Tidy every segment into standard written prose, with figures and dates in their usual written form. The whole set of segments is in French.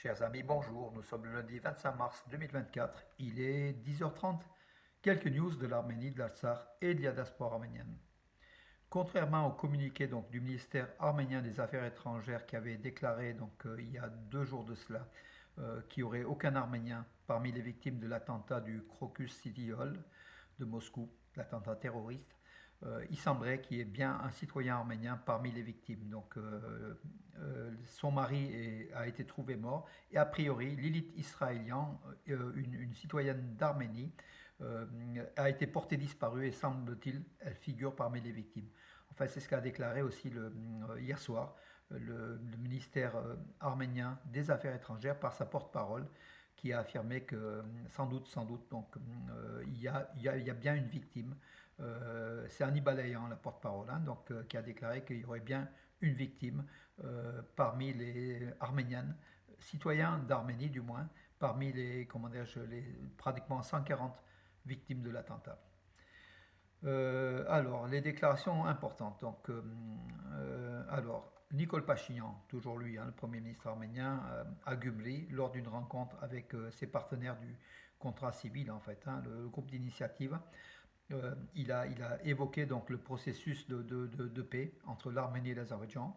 Chers amis, bonjour. Nous sommes le lundi 25 mars 2024. Il est 10h30. Quelques news de l'Arménie, de l'Artsakh et de la diaspora arménienne. Contrairement au communiqué du ministère arménien des Affaires étrangères qui avait déclaré il y a 2 jours de cela qu'il n'y aurait aucun Arménien parmi les victimes de l'attentat du Crocus City Hall de Moscou, l'attentat terroriste, il semblerait qu'il y ait bien un citoyen arménien parmi les victimes. Son mari a été trouvé mort et a priori Lilith Israélian, une citoyenne d'Arménie, euh, a été portée disparue et semble-t-il elle figure parmi les victimes. Enfin, c'est ce qu'a déclaré aussi hier soir le ministère arménien des Affaires étrangères par sa porte-parole qui a affirmé que sans doute, il y a bien une victime. C'est Annie Balayan, la porte-parole, qui a déclaré qu'il y aurait bien une victime parmi les Arméniennes, citoyens d'Arménie du moins, parmi les pratiquement 140 victimes de l'attentat. Alors, les déclarations importantes. Nicole Pachinian, toujours lui, le Premier ministre arménien, à Gümri, lors d'une rencontre avec ses partenaires du contrat civil, en fait, le groupe d'initiative, il a évoqué le processus de paix entre l'Arménie et l'Azerbaïdjan.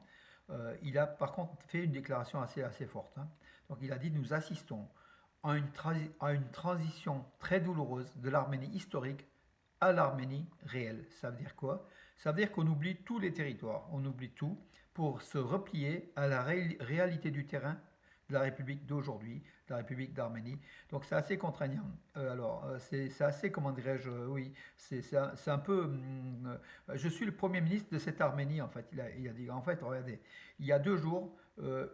Il a par contre fait une déclaration assez forte. Donc il a dit: nous assistons à une transition très douloureuse de l'Arménie historique à l'Arménie réelle. Ça veut dire quoi? Ça veut dire qu'on oublie tous les territoires, on oublie tout pour se replier à la réalité du terrain de la République d'aujourd'hui, de la République d'Arménie. Donc c'est assez contraignant. C'est assez, comment dirais-je, oui, c'est un peu... je suis le Premier ministre de cette Arménie, en fait. Il a dit, en fait, regardez, il y a 2 jours,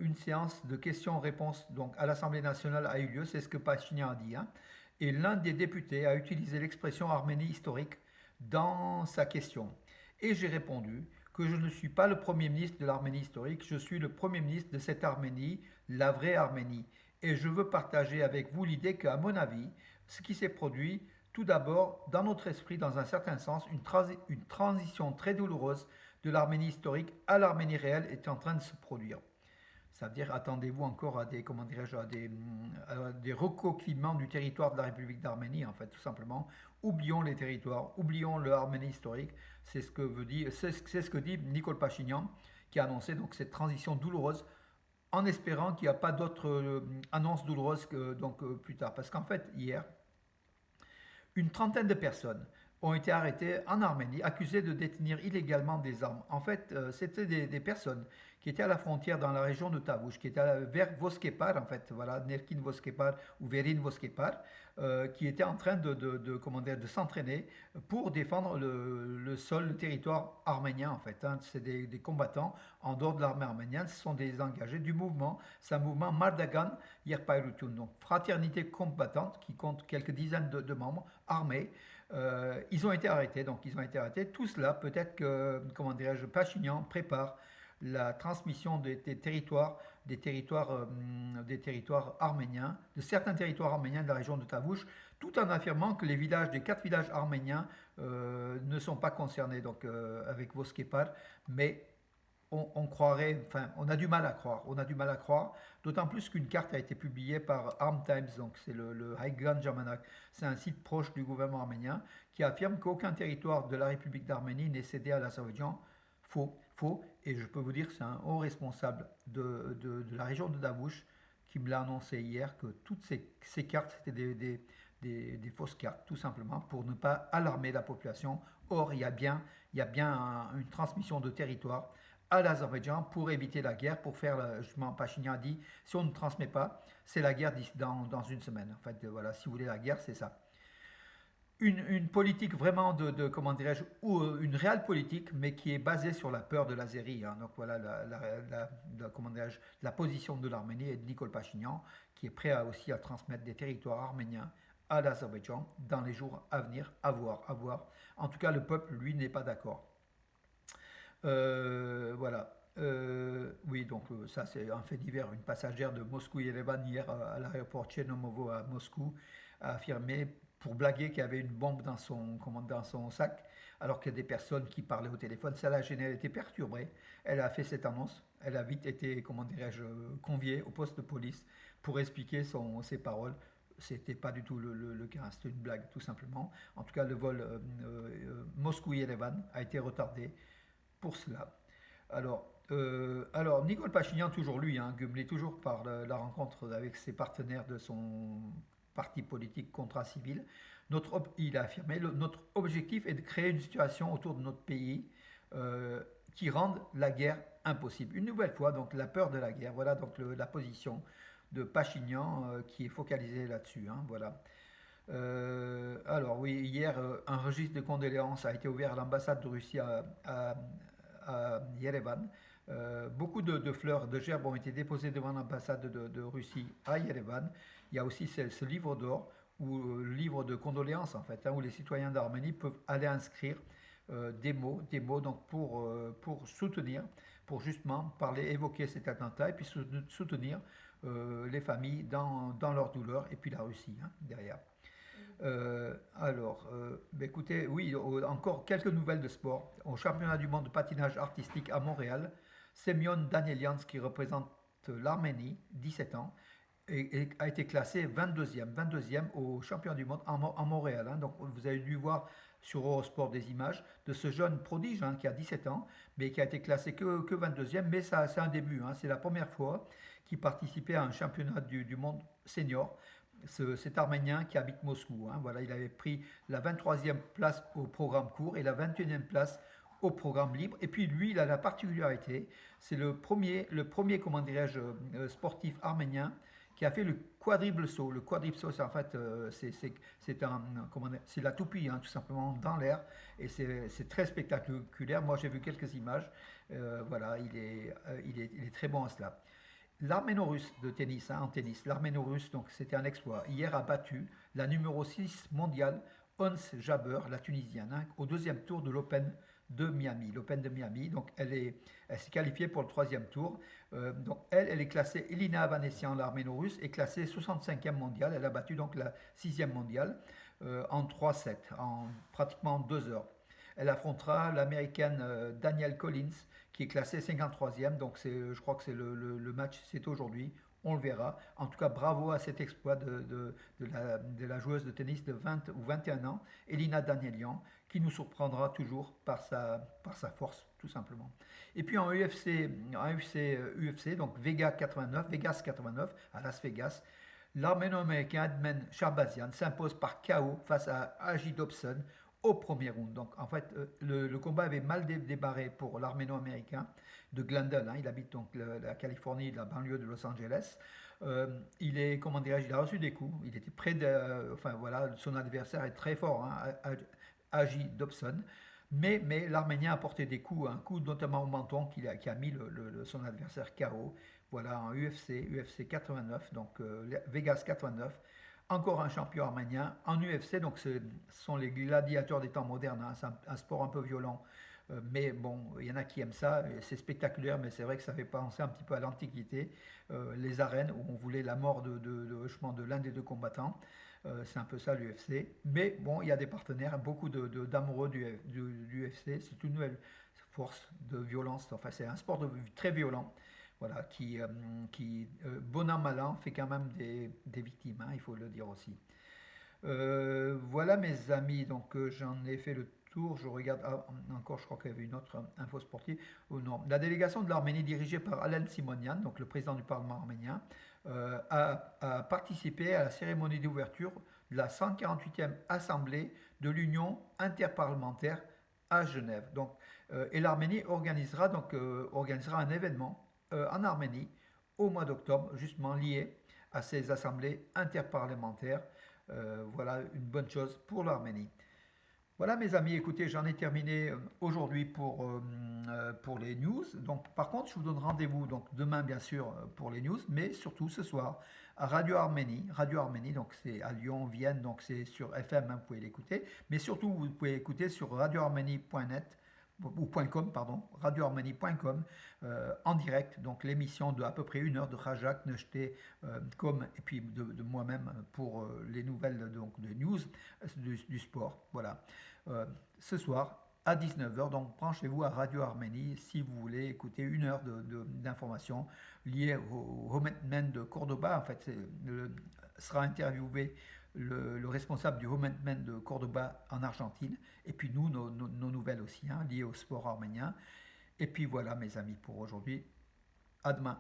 une séance de questions-réponses à l'Assemblée nationale a eu lieu, c'est ce que Pachinian a dit, et l'un des députés a utilisé l'expression Arménie historique dans sa question. Et j'ai répondu que je ne suis pas le Premier ministre de l'Arménie historique, je suis le Premier ministre de cette Arménie, la vraie Arménie. Et je veux partager avec vous l'idée qu'à mon avis, ce qui s'est produit, tout d'abord, dans notre esprit, dans un certain sens, une transition très douloureuse de l'Arménie historique à l'Arménie réelle est en train de se produire. Ça veut dire, attendez-vous encore à des, comment dirais-je, à des recoquillements du territoire de la République d'Arménie, en fait, tout simplement. Oublions les territoires, oublions l'Arménie historique. C'est ce que dit Nicole Pachinian, qui a annoncé cette transition douloureuse, en espérant qu'il n'y a pas d'autres annonces douloureuses plus tard. Parce qu'en fait, hier, une trentaine de personnes ont été arrêtées en Arménie, accusées de détenir illégalement des armes. En fait, c'était des personnes qui étaient à la frontière dans la région de Tavouche, qui étaient vers Voskepar, en fait, voilà, Nerkin Voskepar ou Verin Voskepar, qui étaient en train comment dire, de s'entraîner pour défendre le sol, le territoire arménien, en fait. C'est des combattants en dehors de l'armée arménienne, ce sont des engagés du mouvement, c'est un mouvement Mardagan Yerpayrutun, donc fraternité combattante, qui compte quelques dizaines de membres armés. Ils ont été arrêtés, Tout cela, peut-être que, comment dirais-je, Pachinian prépare la transmission des territoires arméniens, de certains territoires arméniens de la région de Tavouche, tout en affirmant que les 4 villages arméniens ne sont pas concernés avec Voskepar, mais on croirait, enfin, on a du mal à croire, d'autant plus qu'une carte a été publiée par Arm Times, donc c'est le Haïgan Jamanak, c'est un site proche du gouvernement arménien, qui affirme qu'aucun territoire de la République d'Arménie n'est cédé à l'Azerbaïdjan. Faux, et je peux vous dire que c'est un haut responsable de la région de Davouche qui me l'a annoncé hier, que toutes ces cartes, c'était des fausses cartes, tout simplement, pour ne pas alarmer la population. Or, il y a bien une transmission de territoire à l'Azerbaïdjan pour éviter la guerre, pour faire, justement, Pachinian a dit, si on ne transmet pas, c'est la guerre dans une semaine. En fait, voilà, si vous voulez la guerre, c'est ça. Une politique vraiment comment dirais-je, ou une réelle politique, mais qui est basée sur la peur de l'Azérie. Donc voilà comment dirais-je, la position de l'Arménie et de Nicole Pachinian, qui est prêt aussi à transmettre des territoires arméniens à l'Azerbaïdjan dans les jours à venir, à voir, à voir. En tout cas, le peuple, lui, n'est pas d'accord. Voilà. Oui, ça c'est un fait divers. Une passagère de Moscou-Yerevan hier à l'aéroport Tchernomovo à Moscou a affirmé pour blaguer qu'il y avait une bombe dans son sac, alors qu'il y a des personnes qui parlaient au téléphone. Ça l'a gênée, elle était perturbée. Elle a fait cette annonce. Elle a vite été, comment dirais-je, conviée au poste de police pour expliquer ses paroles. C'était pas du tout le cas, c'était une blague tout simplement. En tout cas, le vol Moscou-Yerevan a été retardé pour cela. Alors Nicole Pachinian, toujours lui, hein, Gumley, toujours par la rencontre avec ses partenaires de son parti politique Contrat Civil, il a affirmé notre objectif est de créer une situation autour de notre pays euh, qui rende la guerre impossible. Une nouvelle fois, donc la peur de la guerre, voilà donc la position de Pachinian qui est focalisée là-dessus. Hein, voilà. Alors oui, hier, un registre de condoléances a été ouvert à l'ambassade de Russie à Yerevan. Beaucoup de fleurs, de gerbes ont été déposées devant l'ambassade de Russie à Yerevan. Il y a aussi ce livre d'or, ou le livre de condoléances en fait, hein, où les citoyens d'Arménie peuvent aller inscrire des mots donc pour soutenir, pour justement parler, évoquer cet attentat et puis soutenir les familles dans leur douleur et puis la Russie hein, derrière. Ben écoutez, oui, encore quelques nouvelles de sport. Au championnat du monde de patinage artistique à Montréal, Semyon Danielians, qui représente l'Arménie, 17 ans, a été classé 22e au championnat du monde en Montréal. Hein. Donc vous avez dû voir sur Eurosport des images de ce jeune prodige hein, qui a 17 ans, mais qui a été classé que 22e. Mais ça, c'est un début. Hein. C'est la première fois qu'il participait à un championnat du monde senior cet Arménien qui habite Moscou. Hein. Voilà, il avait pris la 23e place au programme court et la 21e place au programme libre. Et puis lui, il a la particularité, c'est le premier comment dirais-je, sportif arménien qui a fait le quadruple saut. Le quadruple saut, c'est en fait, c'est la toupie, hein, tout simplement, dans l'air. Et c'est très spectaculaire. Moi, j'ai vu quelques images. Voilà, il est très bon à cela. L'Arméno-Russe de tennis, hein, en tennis, l'Arméno-Russe, donc c'était un exploit. Hier a battu la numéro 6 mondiale, Ons Jabeur, la Tunisienne, hein, au deuxième tour de l'Open de Miami. L'Open de Miami, donc elle s'est qualifiée pour le troisième tour. Donc elle est classée, Elina Avanesian, l'Arméno-Russe, est classée 65e mondiale. Elle a battu donc la 6e mondiale en 3-7, en pratiquement 2 heures. Elle affrontera l'américaine Danielle Collins, qui est classée 53e. Donc je crois que le match, c'est aujourd'hui. On le verra. En tout cas, bravo à cet exploit de la joueuse de tennis de 20 ou 21 ans, Elina Danielian, qui nous surprendra toujours par sa force, tout simplement. Et puis en UFC donc Vegas 89, à Las Vegas, l'Arméno-Américain Edmen Shahbazian s'impose par KO face à Agi Dobson au premier round. Donc en fait, le combat avait mal débarré pour l'Arméno-Américain de Glendale. Hein. Il habite donc la Californie, la banlieue de Los Angeles. Comment dirais-je, il a reçu des coups. Il était près de, enfin voilà, son adversaire est très fort, hein, Agi Dobson. Mais l'Arménien a porté des coups, un coup notamment au menton qui a mis son adversaire KO. Voilà, en UFC 89, donc Vegas 89. Encore un champion arménien en UFC, donc ce sont les gladiateurs des temps modernes. Hein. C'est un sport un peu violent, mais bon, il y en a qui aiment ça. C'est spectaculaire, mais c'est vrai que ça fait penser un petit peu à l'Antiquité, les arènes où on voulait la mort de l'un des deux combattants. C'est un peu ça l'UFC. Mais bon, il y a des partenaires, beaucoup d'amoureux du UFC. C'est une nouvelle force de violence. Enfin, c'est un sport très violent. Voilà, bon an, mal an, fait quand même des victimes, hein, il faut le dire aussi. Voilà mes amis, donc j'en ai fait le tour, je regarde, encore je crois qu'il y avait une autre info sportive, oh, non. La délégation de l'Arménie dirigée par Alen Simonian, donc le président du Parlement arménien, a participé à la cérémonie d'ouverture de la 148e Assemblée de l'Union interparlementaire à Genève. Donc, et l'Arménie organisera un événement en Arménie au mois d'octobre, justement lié à ces assemblées interparlementaires. Voilà une bonne chose pour l'Arménie. Voilà mes amis, écoutez, j'en ai terminé aujourd'hui pour les news. Donc, par contre, je vous donne rendez-vous donc demain bien sûr pour les news, mais surtout ce soir à Radio Arménie. Radio Arménie, donc c'est à Lyon, Vienne, donc c'est sur FM, hein, vous pouvez l'écouter, mais surtout vous pouvez écouter sur radioarménie.net ou .com, pardon, radioarménie.com, en direct, donc l'émission de à peu près 1 heure de Rajak, Nechté, et puis de moi-même pour les nouvelles donc, de news du sport. Voilà. Ce soir, à 19 heures. Donc branchez-vous à Radio Arménie si vous voulez écouter 1 heure d'informations liées au Hometman de Cordoba. En fait, sera interviewé le responsable du Hometman de Cordoba en Argentine. Et puis nous, nos nouvelles aussi, hein, liées au sport arménien. Et puis voilà mes amis pour aujourd'hui. À demain.